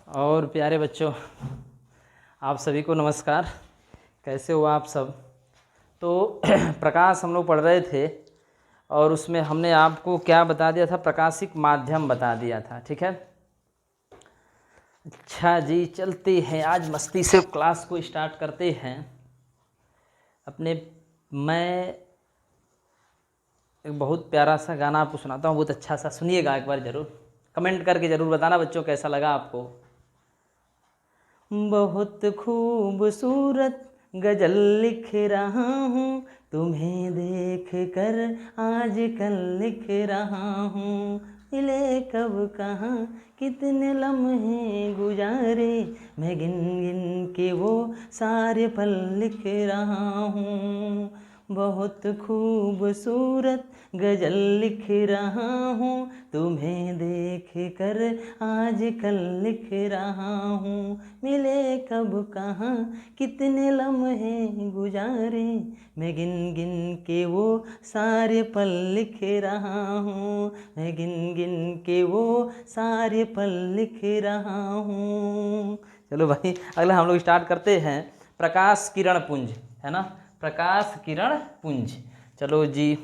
और प्यारे बच्चों, आप सभी को नमस्कार। कैसे हो आप सब? तो प्रकाश हम लोग पढ़ रहे थे और उसमें हमने आपको क्या बता दिया था? प्रकाशिक माध्यम बता दिया था, ठीक है। अच्छा जी, चलते हैं आज मस्ती से क्लास को स्टार्ट करते हैं। मैं एक बहुत प्यारा सा गाना आपको सुनाता हूँ, बहुत अच्छा सा, सुनिएगा एक बार ज़रूर। कमेंट करके ज़रूर बताना बच्चों कैसा लगा आपको। बहुत खूबसूरत गज़ल लिख रहा हूँ, तुम्हें देख कर आजकल लिख रहा हूँ। मिले कब कहाँ कितने लम्हे गुजारे, मैं गिन गिन के वो सारे पल लिख रहा हूँ। बहुत खूबसूरत गज़ल लिख रहा हूँ, तुम्हें देख कर आजकल लिख रहा हूँ। मिले कब कहाँ कितने लम्हे गुजारे, मैं गिन गिन के वो सारे पल लिख रहा हूँ। मैं गिन गिन के वो सारे पल लिख रहा हूँ। चलो भाई, अगला हम लोग स्टार्ट करते हैं। प्रकाश किरण पुंज, है ना, प्रकाश किरण पुंज। चलो जी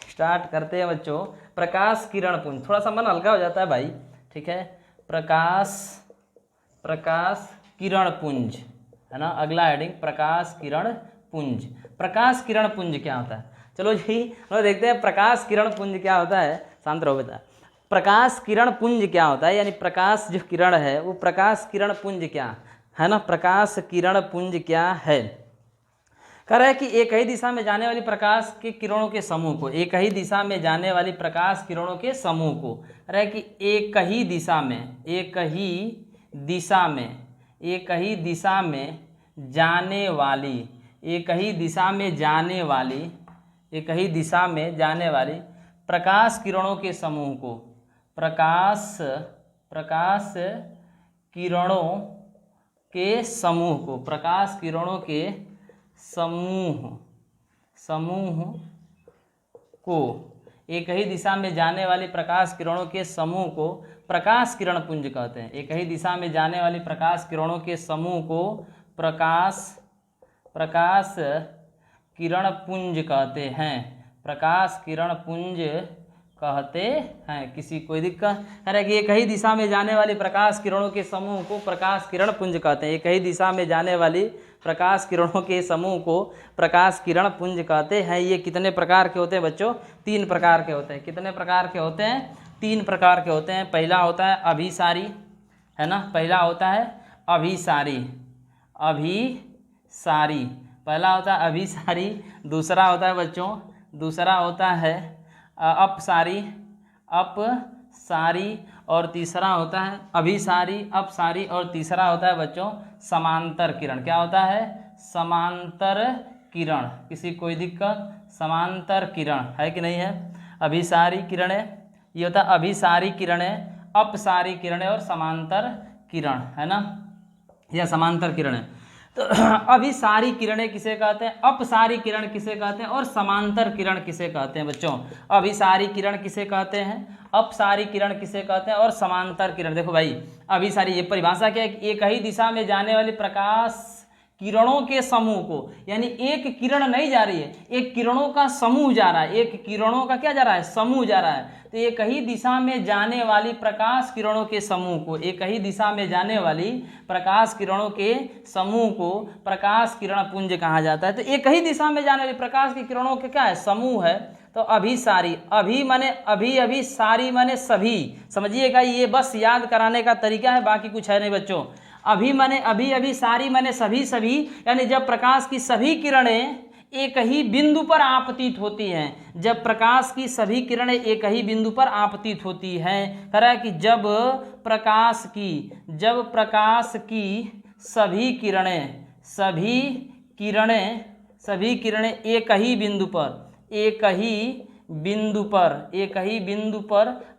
स्टार्ट करते हैं बच्चों। प्रकाश किरण पुंज, थोड़ा सा मन हल्का हो जाता है भाई, ठीक है। प्रकाश किरण पुंज, है ना। अगला हेडिंग प्रकाश किरण पुंज। प्रकाश किरण पुंज क्या होता है? चलो जी हम देखते हैं प्रकाश किरण पुंज क्या होता है। शांत रहो बेटा। प्रकाश किरण पुंज क्या होता है, यानी प्रकाश जो किरण है वो प्रकाश किरण पुंज क्या है ना। प्रकाश किरण पुंज क्या है? कह रहा है कि एक ही दिशा में जाने वाली प्रकाश के किरणों के समूह को, एक ही दिशा में जाने वाली प्रकाश किरणों के समूह को, कह रहा है कि एक ही दिशा में जाने वाली प्रकाश किरणों के समूह को, प्रकाश किरणों के समूह को, एक ही दिशा में जाने वाली प्रकाश किरणों के समूह को प्रकाश किरण पुंज कहते हैं। एक ही दिशा में जाने वाली प्रकाश किरणों के समूह को प्रकाश किरण पुंज कहते हैं। प्रकाश किरण पुंज कहते हैं। किसी कोई दिक्कत? है कि एक ही दिशा में जाने वाली प्रकाश किरणों के समूह को प्रकाश किरण पुंज कहते हैं। एक ही दिशा में जाने वाली प्रकाश किरणों के समूह को प्रकाश किरण पुंज कहते हैं। ये कितने प्रकार के होते हैं बच्चों? 3 प्रकार के होते हैं। कितने प्रकार के होते हैं? 3 प्रकार के होते हैं। पहला होता है अभिसारी, है ना। पहला होता है अभिसारी, पहला होता है अभिसारी। दूसरा होता है बच्चों, दूसरा होता है अपसारी, और तीसरा होता है अभिसारी, अपसारी, और तीसरा होता है बच्चों समांतर किरण। क्या होता है? समांतर किरण। किसी कोई दिक्कत? समांतर किरण है कि नहीं है? अभिसारी किरणें, ये होता है अभिसारी किरणें, अपसारी किरणें और समांतर किरण, है ना, या समांतर किरणें। तो अभिसारी किरणें किसे कहते हैं, अपसारी किरण किसे कहते हैं, और समांतर किरण किसे कहते हैं बच्चों? अभिसारी किरण किसे कहते हैं, अपसारी किरण किसे कहते हैं, और समांतर किरण। देखो भाई, अभिसारी, ये परिभाषा क्या है कि एक ही दिशा में जाने वाली प्रकाश किरणों के समूह को, यानी एक किरण नहीं जा रही है, एक किरणों का समूह जा रहा है। एक किरणों का क्या जा रहा है? समूह जा रहा है। तो एक ही दिशा में जाने वाली प्रकाश किरणों के समूह को, एक ही दिशा में जाने वाली प्रकाश किरणों के समूह को प्रकाश किरण पुंज कहा जाता है। तो एक ही दिशा में जाने वाली प्रकाश की किरणों के क्या है? समूह है। तो अभिसारी, अभी माने अभी, सारी माने सभी। समझिएगा, ये बस याद कराने का तरीका है, बाकी कुछ है नहीं बच्चों। अभी माने अभी, सारी माने सभी, यानी जब प्रकाश की सभी किरणें एक ही बिंदु पर आपतित होती हैं, जब प्रकाश की सभी किरणें एक ही बिंदु पर आपतित होती हैं। कह रहा है कि जब प्रकाश की सभी किरणें एक ही बिंदु पर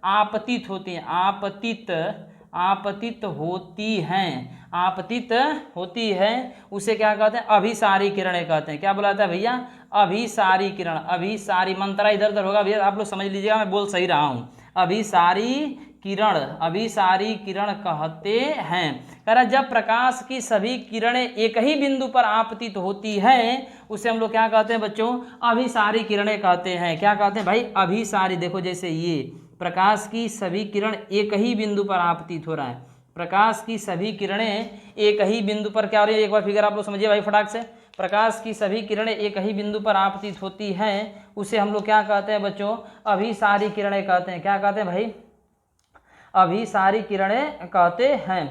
आपतित होती हैं, आपतित होती हैं, उसे क्या कहते हैं? अभिसारी किरणें कहते हैं। क्या बुलाता है भैया? अभिसारी किरण। अभिसारी, मंत्रा इधर उधर होगा भैया, आप लोग समझ लीजिएगा, मैं बोल सही रहा हूँ। अभिसारी किरण, अभिसारी किरण कहते हैं। कह रहा जब प्रकाश की सभी किरणें एक ही बिंदु पर आपतित होती है उसे हम लोग क्या कहते हैं बच्चों, अभिसारी किरणें कहते हैं। क्या कहते हैं भाई, अभिसारी। देखो जैसे ये प्रकाश की सभी किरण एक ही बिंदु पर आपतित हो रहा है, प्रकाश की सभी किरणें एक ही बिंदु पर क्या हो रही है, एक बार फिगर आप लोग समझिए भाई फटाक से। प्रकाश की सभी किरणें एक ही बिंदु पर आपतित होती हैं, उसे हम लोग क्या कहते हैं बच्चों, अभिसारी किरणें कहते हैं। क्या कहते हैं भाई, अभिसारी किरणें कहते हैं।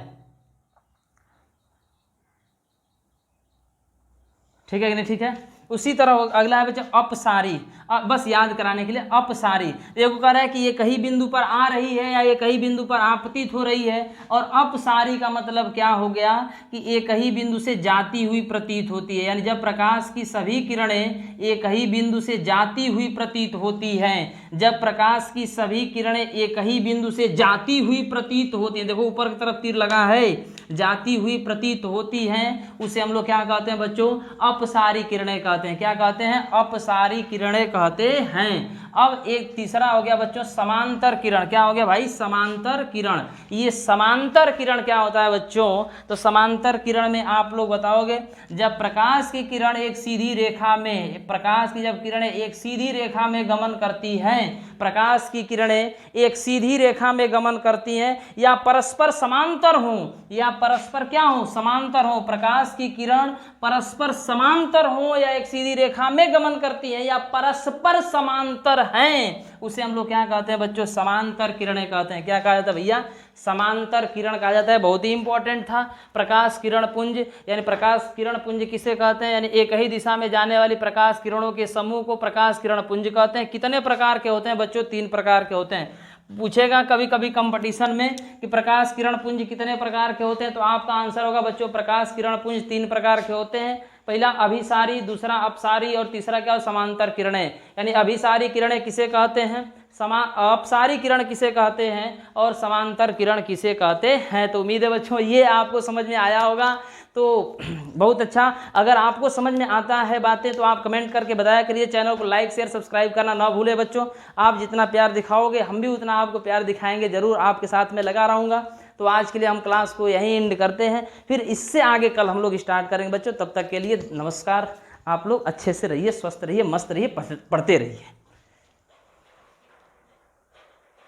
ठीक है कि नहीं, ठीक है। उसी तरह अगला है बच्चों अपसारी, बस याद कराने के लिए अपसारी। देखो कह रहा है कि ये कहीं बिंदु पर आ रही है या ये कहीं बिंदु पर आपतित हो रही है, और अपसारी का मतलब क्या हो गया कि एक ही बिंदु से जाती हुई प्रतीत होती है। यानी जब प्रकाश की सभी किरणें एक ही बिंदु से जाती हुई प्रतीत होती हैं, जब प्रकाश की सभी किरणें एक ही बिंदु से जाती हुई प्रतीत होती हैं, देखो ऊपर की तरफ तीर लगा है, जाती हुई प्रतीत होती हैं, उसे हम लोग क्या कहते हैं बच्चों, अपसारी किरणें कहते हैं। क्या कहते हैं, अपसारी किरणें कहते हैं। अब एक तीसरा हो गया बच्चों समांतर किरण। क्या हो गया भाई, समांतर किरण। ये समांतर किरण क्या होता है बच्चों, तो समांतर किरण में आप लोग बताओगे जब प्रकाश की किरण एक सीधी रेखा में, प्रकाश की जब किरणें एक सीधी रेखा में गमन करती हैं, प्रकाश की किरणें एक सीधी रेखा में गमन करती हैं या परस्पर समांतर हों, या परस्पर क्या हो, समांतर हो, प्रकाश की किरण परस्पर समांतर हो या एक सीधी रेखा में गमन करती है या परस्पर समांतर हैं, उसे हम लोग क्या कहते हैं बच्चों, समांतर किरणें कहते हैं। क्या कहा जाता है भैया, समांतर किरण कहा जाता है। बहुत ही इंपॉर्टेंट था। प्रकाश किरण पुंज, यानी प्रकाश किरण पुंज किसे कहते हैं, यानी एक ही दिशा में जाने वाली प्रकाश किरणों के समूह को प्रकाश किरण पुंज कहते हैं। कितने प्रकार के होते हैं बच्चों, 3 प्रकार के होते हैं। पूछेगा कभी कभी कंपटीशन में कि प्रकाश किरण पुंज कितने प्रकार के होते हैं, तो आपका आंसर होगा बच्चों प्रकाश किरण पुंज 3 प्रकार के होते हैं। पहला अभिसारी, दूसरा अपसारी और तीसरा क्या, समांतर किरणें। यानी अभिसारी किरणें किसे कहते हैं, अपसारी किरण किसे कहते हैं और समांतर किरण किसे कहते हैं। तो उम्मीद है बच्चों ये आपको समझ में आया होगा। तो बहुत अच्छा, अगर आपको समझ में आता है बातें तो आप कमेंट करके बताया करिए। चैनल को लाइक शेयर सब्सक्राइब करना ना भूले बच्चों। आप जितना प्यार दिखाओगे हम भी उतना आपको प्यार दिखाएंगे, ज़रूर आपके साथ में लगा रहूँगा। तो आज के लिए हम क्लास को यहीं एंड करते हैं, फिर इससे आगे कल हम लोग स्टार्ट करेंगे बच्चों। तब तक के लिए नमस्कार। आप लोग अच्छे से रहिए, स्वस्थ रहिए, मस्त रहिए, पढ़ते रहिए।